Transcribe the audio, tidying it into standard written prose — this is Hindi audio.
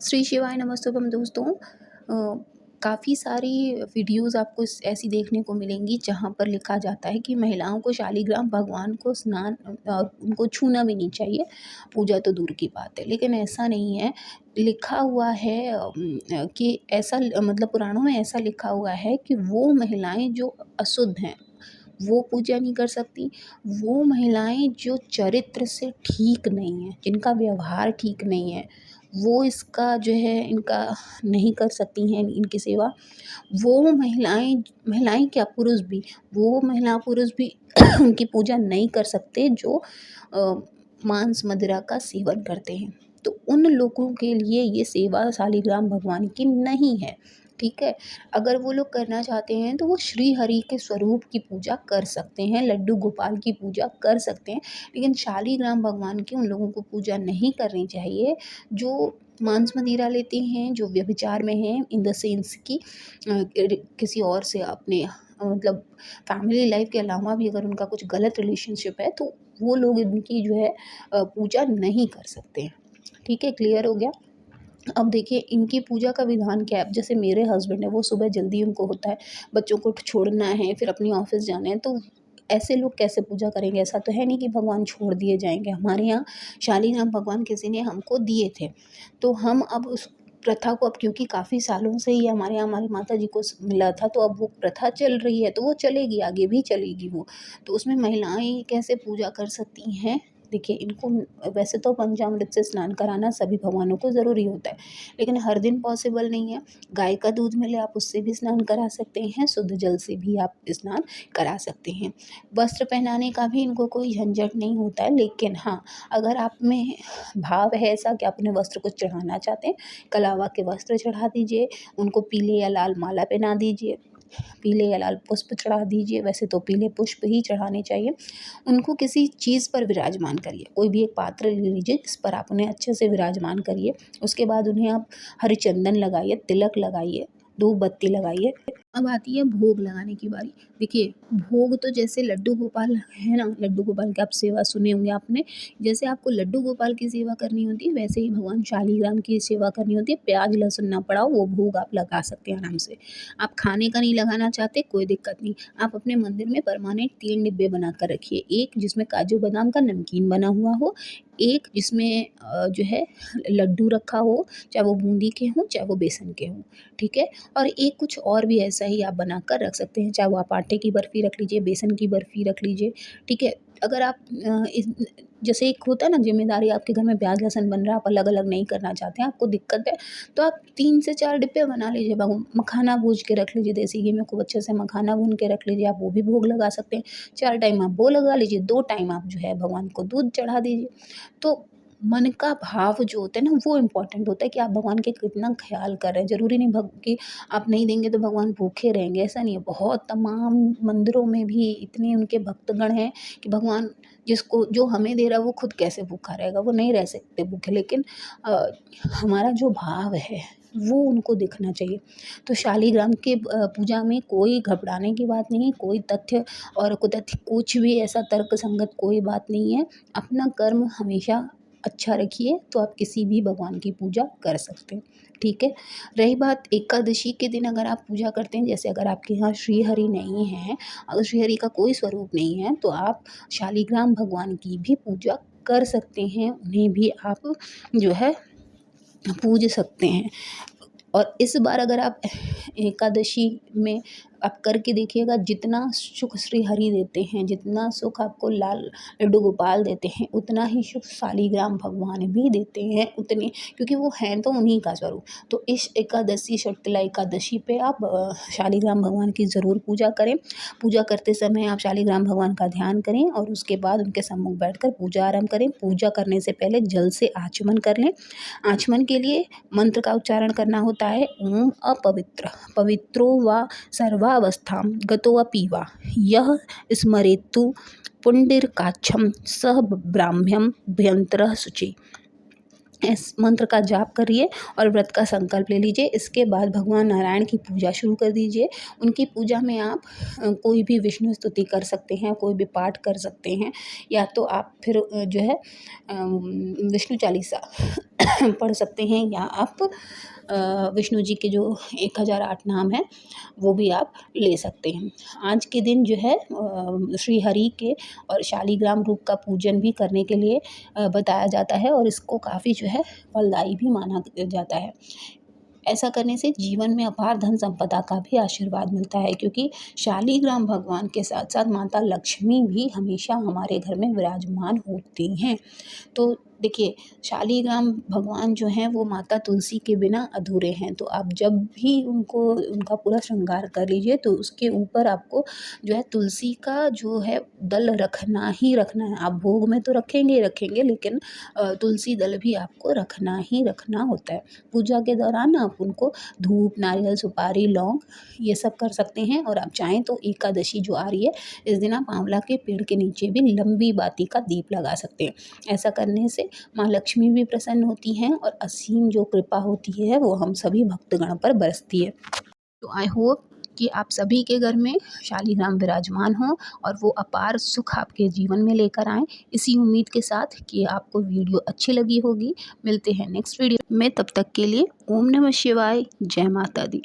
श्री शिवाय नमस्तुभम दोस्तों। काफ़ी सारी वीडियोज़ आपको ऐसी देखने को मिलेंगी जहाँ पर लिखा जाता है कि महिलाओं को शालिग्राम भगवान को स्नान उनको छूना भी नहीं चाहिए, पूजा तो दूर की बात है। लेकिन ऐसा नहीं है, लिखा हुआ है कि ऐसा मतलब पुराणों में ऐसा लिखा हुआ है कि वो महिलाएँ जो अशुद्ध हैं, वो पूजा नहीं कर सकती। वो महिलाएँ जो चरित्र से ठीक नहीं हैं, जिनका व्यवहार ठीक नहीं है, वो इसका जो है इनका नहीं कर सकती हैं इनकी सेवा। वो महिलाएँ महिलाएँ क्या पुरुष भी, वो महिला पुरुष भी उनकी पूजा नहीं कर सकते जो अ, मांस मदिरा का सेवन करते हैं। तो उन लोगों के लिए ये सेवा शालिग्राम भगवान की नहीं है, ठीक है? अगर वो लोग करना चाहते हैं तो वो श्री हरि के स्वरूप की पूजा कर सकते हैं, लड्डू गोपाल की पूजा कर सकते हैं। लेकिन शालिग्राम भगवान की उन लोगों को पूजा नहीं करनी चाहिए जो मांस मदिरा लेते हैं, जो व्यभिचार में हैं इन द सेंस कि किसी और से अपने मतलब फैमिली लाइफ के अलावा भी अगर उनका कुछ गलत रिलेशनशिप है तो वो लोग इनकी जो है पूजा नहीं कर सकते हैं। ठीक है, क्लियर हो गया? अब देखिए इनकी पूजा का विधान क्या है। अब जैसे मेरे हस्बैंड है, वो सुबह जल्दी उनको होता है, बच्चों को छोड़ना है, फिर अपनी ऑफिस जाना है, तो ऐसे लोग कैसे पूजा करेंगे? ऐसा तो है नहीं कि भगवान छोड़ दिए जाएंगे। हमारे यहाँ शालिग्राम भगवान किसी ने हमको दिए थे, तो हम अब उस प्रथा को, अब क्योंकि काफ़ी सालों से ही हमारे यहाँ हमारी माता जी को मिला था, तो अब वो प्रथा चल रही है, तो वो चलेगी, आगे भी चलेगी वो। तो उसमें महिलाएं कैसे पूजा कर सकती हैं? देखिए इनको वैसे तो पंचामृत से स्नान कराना सभी भगवानों को ज़रूरी होता है, लेकिन हर दिन पॉसिबल नहीं है। गाय का दूध मिले आप उससे भी स्नान करा सकते हैं, शुद्ध जल से भी आप स्नान करा सकते हैं। वस्त्र पहनाने का भी इनको कोई झंझट नहीं होता है, लेकिन हाँ, अगर आप में भाव है ऐसा कि आप उन्हें वस्त्र कुछ चढ़ाना चाहते हैं, कलावा के वस्त्र चढ़ा दीजिए, उनको पीले या लाल माला पहना दीजिए, पीले या लाल पुष्प चढ़ा दीजिए। वैसे तो पीले पुष्प ही चढ़ाने चाहिए। उनको किसी चीज़ पर विराजमान करिए, कोई भी एक पात्र ले लीजिए जिस पर आप उन्हें अच्छे से विराजमान करिए। उसके बाद उन्हें आप हरे चंदन लगाइए, तिलक लगाइए, धूप बत्ती लगाइए। अब आती है भोग लगाने की बारी। देखिए भोग तो जैसे लड्डू गोपाल है ना, लड्डू गोपाल की आप सेवा सुने होंगे आपने। जैसे आपको लड्डू गोपाल की सेवा करनी होती है, वैसे ही भगवान शालिग्राम की सेवा करनी होती है। प्याज लहसुन ना पड़ाओ, वो भोग आप लगा सकते हैं आराम से। आप खाने का नहीं लगाना चाहते, कोई दिक्कत नहीं। आप अपने मंदिर में परमानेंट 3 डिब्बे बना कर रखिए। एक जिसमें काजू बादाम का नमकीन बना हुआ हो, एक जिसमें जो है लड्डू रखा हो, चाहे वो बूंदी के हों, चाहे वो बेसन के हों, ठीक है? और एक कुछ और भी ऐसा ही आप बनाकर रख सकते हैं, चाहे वो आप आटे की बर्फ़ी रख लीजिए, बेसन की बर्फ़ी रख लीजिए, ठीक है? अगर आप इस जैसे एक होता है ना ज़िम्मेदारी, आपके घर में प्याज़ लहसुन बन रहा है, आप अलग-अलग नहीं करना चाहते हैं, आपको दिक्कत है, तो आप 3 से 4 डिब्बे बना लीजिए। मखाना भून के रख लीजिए, देसी घी में खूब अच्छे से मखाना भून के रख लीजिए, आप वो भी भोग लगा सकते हैं। 4 टाइम आप वो लगा लीजिए, 2 टाइम आप जो है भगवान को दूध चढ़ा दीजिए। तो मन का भाव जो होता है ना, वो इम्पोर्टेंट होता है कि आप भगवान के कितना ख़्याल कर रहे हैं। ज़रूरी नहीं कि आप नहीं देंगे तो भगवान भूखे रहेंगे, ऐसा नहीं है। बहुत तमाम मंदिरों में भी इतने उनके भक्तगण हैं कि भगवान जिसको जो हमें दे रहा है वो खुद कैसे भूखा रहेगा, वो नहीं रह सकते भूखे। लेकिन अ, हमारा जो भाव है वो उनको दिखना चाहिए। तो शालिग्राम के पूजा में कोई घबराने की बात नहीं है, कोई तथ्य और कुतथ्य कुछ भी ऐसा तर्क संगत कोई बात नहीं है। अपना कर्म हमेशा अच्छा रखिए तो आप किसी भी भगवान की पूजा कर सकते हैं, ठीक है? रही बात एकादशी के दिन अगर आप पूजा करते हैं, जैसे अगर आपके यहाँ श्री हरि नहीं है, अगर श्री हरि का कोई स्वरूप नहीं है, तो आप शालिग्राम भगवान की भी पूजा कर सकते हैं, उन्हें भी आप जो है पूज सकते हैं। और इस बार अगर आप एकादशी में आप करके देखिएगा, जितना सुख श्री हरि देते हैं, जितना सुख आपको लाल लड्डू गोपाल देते हैं, उतना ही सुख शालिग्राम भगवान भी देते हैं, उतने, क्योंकि वो हैं तो उन्हीं का स्वरूप। तो इस एकादशी शीतला एकादशी पे आप शालिग्राम भगवान की ज़रूर पूजा करें। पूजा करते समय आप शालिग्राम भगवान का ध्यान करें और उसके बाद उनके सम्मुख बैठकर पूजा आरंभ करें। पूजा करने से पहले जल से आचमन कर लें। आचमन के लिए मंत्र का उच्चारण करना होता है, ओम अपवित्र पवित्रो वा सर्वावस्थां गतोऽपि वा यः स्मरेत्तु पुण्डिरकाक्षं सः ब्राह्म्यं भयन्तरः शुचिः। इस मंत्र का जाप करिए और व्रत का संकल्प ले लीजिए। इसके बाद भगवान नारायण की पूजा शुरू कर दीजिए। उनकी पूजा में आप कोई भी विष्णु स्तुति कर सकते हैं, कोई भी पाठ कर सकते हैं, या तो आप फिर जो है विष्णु चालीसा पढ़ सकते हैं, या आप विष्णु जी के जो 1008 नाम हैं वो भी आप ले सकते हैं। आज के दिन जो है श्री हरि के और शालिग्राम रूप का पूजन भी करने के लिए बताया जाता है, और इसको काफ़ी जो है फलदायी भी माना जाता है। ऐसा करने से जीवन में अपार धन संपदा का भी आशीर्वाद मिलता है, क्योंकि शालिग्राम भगवान के साथ साथ माता लक्ष्मी भी हमेशा हमारे घर में विराजमान होती हैं। तो देखिए, शालिग्राम भगवान जो हैं वो माता तुलसी के बिना अधूरे हैं। तो आप जब भी उनको उनका पूरा श्रृंगार कर लीजिए तो उसके ऊपर आपको जो है तुलसी का जो है दल रखना ही रखना है। आप भोग में तो रखेंगे ही रखेंगे, लेकिन तुलसी दल भी आपको रखना ही रखना होता है। पूजा के दौरान आप उनको धूप, नारियल, सुपारी, लौंग ये सब कर सकते हैं, और आप चाहें तो एकादशी जो आ रही है इस दिन आप आंवला के पेड़ के नीचे भी लंबी बाती का दीप लगा सकते हैं। ऐसा करने से माँ लक्ष्मी भी प्रसन्न होती हैं और असीम जो कृपा होती है वो हम सभी भक्तगण पर बरसती है। तो आई होप कि आप सभी के घर में शालिग्राम विराजमान हों और वो अपार सुख आपके जीवन में लेकर आएँ। इसी उम्मीद के साथ कि आपको वीडियो अच्छी लगी होगी। मिलते हैं नेक्स्ट वीडियो में, तब तक के लिए ओम नमः शिवाय, जय माता दी।